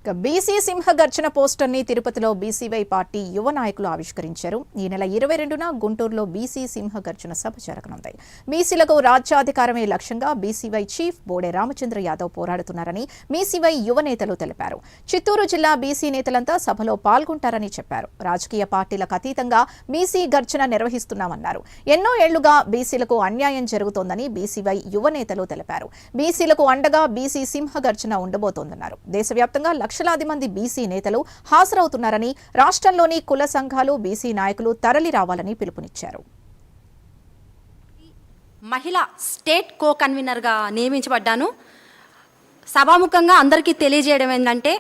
BC సింహ గర్జన poster ని తిరుపతిలో బీసీవై పార్టీ యువ నాయకులు ఆవిష్కరించారు. ఈ నెల 22న గుంటూరులో బీసీ సింహ గర్జన సభ జరగనుంది. బీసీలకు రాజ్యాధికారమే లక్ష్యంగా బీసీవై చీఫ్ బోడే రామచంద్ర యాదవ్ పోరాడుతున్నారని బీసీవై యువ నేతలు తెలిపారు. చిత్తూరు జిల్లా బీసీ నేతలంతా సభలో పాల్గొంటారని చెప్పారు. రాజకీయ పార్టీలకు అతీతంగా బీసీ గర్జన నిర్వహిస్తున్నామన్నారు. ఎన్నో ఏళ్లుగా బీసీలకు అన్యాయం జరుగుతోందని బీసీవై యువ నేతలు తెలిపారు. బీసీలకు అండగా బీసీ సింహ గర్జన ఉండబోతోందన్నారు. దేశవ్యాప్తంగా లక్షలాది మంది బీసీ నేతలు హాజరవుతున్నారని, రాష్ట్రంలోని కుల సంఘాలు బీసీ నాయకులు తరలి రావాలని పిలుపునిచ్చారు. మహిళా స్టేట్ కో కన్వీనర్గా నియమించబడ్డాను. సభాముఖంగా అందరికీ తెలియజేయడం ఏంటంటే,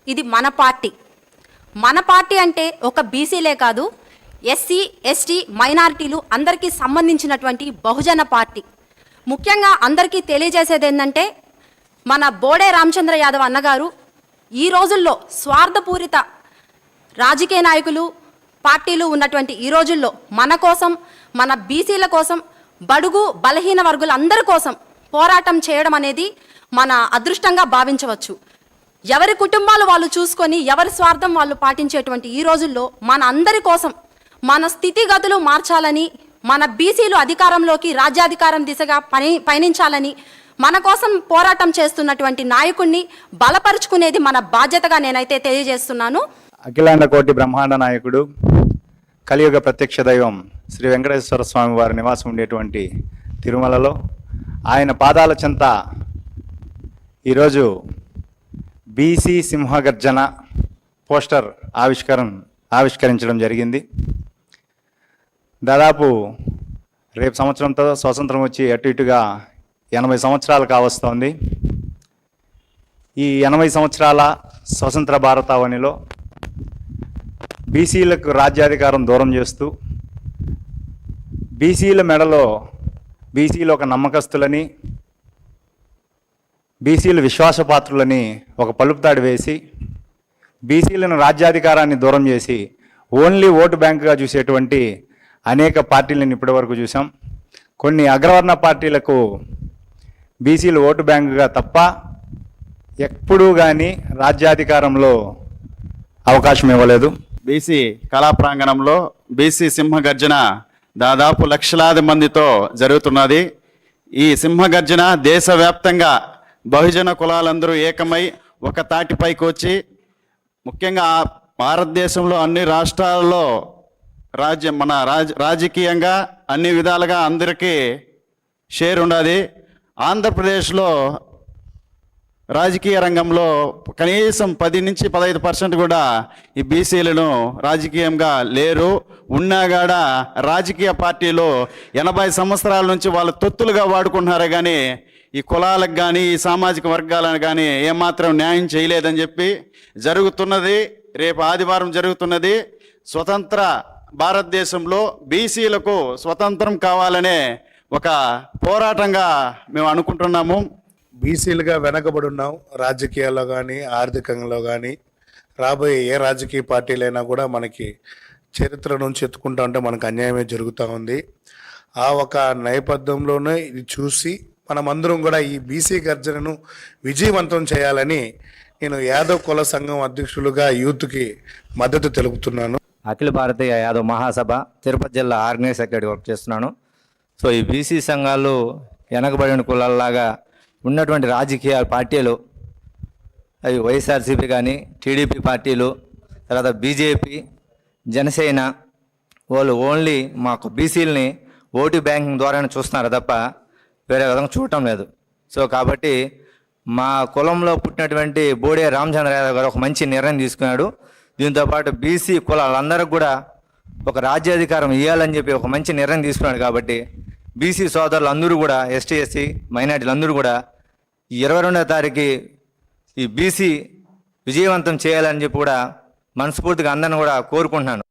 ఇది మన పార్టీ అంటే ఒక బీసీలే కాదు, ఎస్సీ ఎస్టీ మైనారిటీలు అందరికీ సంబంధించినటువంటి బహుజన పార్టీ. ముఖ్యంగా అందరికీ తెలియజేసేది ఏంటంటే, మన బోడే రామచంద్ర యాదవ్ అన్నగారు ఈ రోజుల్లో స్వార్థపూరిత రాజకీయ నాయకులు పార్టీలు ఉన్నటువంటి ఈ రోజుల్లో మన కోసం, మన బీసీల కోసం, బడుగు బలహీన వర్గుల అందరి కోసం పోరాటం చేయడం అనేది మన అదృష్టంగా భావించవచ్చు. ఎవరి కుటుంబాలు వాళ్ళు చూసుకొని ఎవరి స్వార్థం వాళ్ళు పాటించేటువంటి ఈ రోజుల్లో మన అందరి కోసం మన స్థితిగతులు మార్చాలని, మన బీసీలు అధికారంలోకి రాజ్యాధికారం దిశగా పయనించాలని, మన కోసం పోరాటం చేస్తున్నటువంటి నాయకుడిని బలపరుచుకునేది మన బాధ్యతగా నేనైతే తెలియజేస్తున్నాను. అఖిలాండ కోటి బ్రహ్మాండ నాయకుడు, కలియుగ ప్రత్యక్ష దైవం శ్రీ వెంకటేశ్వర స్వామి వారి నివాసం ఉండేటువంటి తిరుమలలో ఆయన పాదాల చెంత ఈరోజు బీసీ సింహగర్జన పోస్టర్ ఆవిష్కరించడం జరిగింది. దాదాపు రేపు సంవత్సరంతో స్వాతంత్రం వచ్చి అటు ఇటుగా 80 సంవత్సరాలు కావస్తోంది. ఈ 80 సంవత్సరాల స్వతంత్ర భారతావనిలో బీసీలకు రాజ్యాధికారం దూరం చేస్తూ, బీసీల మెడలో బీసీలు ఒక నమ్మకస్తులని, బీసీలు విశ్వాసపాత్రులని ఒక పలుపుతాడు వేసి, బీసీలను రాజ్యాధికారాన్ని దూరం చేసి ఓన్లీ ఓటు బ్యాంకుగా చూసేటువంటి అనేక పార్టీలను ఇప్పటివరకు చూసాం. కొన్ని అగ్రవర్ణ పార్టీలకు బీసీలు ఓటు బ్యాంకుగా తప్ప ఎప్పుడూ కానీ రాజ్యాధికారంలో అవకాశం ఇవ్వలేదు. బీసీ కళా ప్రాంగణంలో బీసీ సింహగర్జన దాదాపు లక్షలాది మందితో జరుగుతున్నది. ఈ సింహగర్జన దేశవ్యాప్తంగా బహుజన కులాలందరూ ఏకమై ఒక తాటిపైకి వచ్చి, ముఖ్యంగా భారతదేశంలో అన్ని రాష్ట్రాల్లో రాజకీయంగా అన్ని విధాలుగా అందరికీ షేర్ ఉన్నది. ఆంధ్రప్రదేశ్లో రాజకీయ రంగంలో కనీసం 10 నుంచి 15% కూడా ఈ బీసీలను రాజకీయంగా లేరు. ఉన్నాగాడ రాజకీయ పార్టీలు 80 సంవత్సరాల నుంచి వాళ్ళు తొత్తులుగా వాడుకుంటున్నారే కానీ ఈ కులాలకు కానీ ఈ సామాజిక వర్గాలను కానీ ఏమాత్రం న్యాయం చేయలేదని చెప్పి జరుగుతున్నది. రేపు ఆదివారం జరుగుతున్నది. స్వతంత్ర భారతదేశంలో బీసీలకు స్వతంత్రం కావాలనే ఒక పోరాటంగా మేము అనుకుంటున్నాము. బీసీలుగా వెనకబడి ఉన్నాం. రాజకీయాల్లో కానీ ఆర్థికంలో కానీ రాబోయే ఏ రాజకీయ పార్టీలైనా కూడా మనకి చరిత్ర నుంచి ఎత్తుకుంటా ఉంటే మనకు అన్యాయమే జరుగుతూ ఉంది. ఆ ఒక నేపథ్యంలోనే ఇది చూసి మనమందరం కూడా ఈ బీసీ గర్జనను విజయవంతం చేయాలని నేను యాదవ్ కుల సంఘం అధ్యక్షులుగా యూత్కి మద్దతు తెలుపుతున్నాను. అఖిల భారతీయ యాదవ్ మహాసభ తిరుపతి జిల్లా ఆర్గనైజ్ సెక్రటరీ వర్క్ చేస్తున్నాను. సో ఈ బీసీ సంఘాలు వెనకబడిన కులాల్లాగా ఉన్నటువంటి రాజకీయ పార్టీలు, అవి వైఎస్ఆర్సీపీ కానీ టీడీపీ పార్టీలు, తర్వాత బీజేపీ, జనసేన, వాళ్ళు ఓన్లీ మాకు బీసీలని ఓటు బ్యాంకింగ్ ద్వారానే చూస్తున్నారు తప్ప వేరే విధంగా చూడటం లేదు. సో కాబట్టి మా కులంలో పుట్టినటువంటి బోడే రామచంద్ర యాదవ్ గారు ఒక మంచి నిర్ణయం తీసుకున్నాడు. దీంతోపాటు బీసీ కులాలందరికీ కూడా ఒక రాజ్యాధికారం ఇవ్వాలని చెప్పి ఒక మంచి నిర్ణయం తీసుకున్నాడు. కాబట్టి బీసీ సోదరులు అందరూ కూడా, ఎస్టీ ఎస్సీ మైనార్టీలు అందరూ కూడా 22వ తారీఖు ఈ బీసీ విజయవంతం చేయాలని చెప్పి కూడా మనస్ఫూర్తిగా అందరిని కూడా కోరుకుంటున్నాను.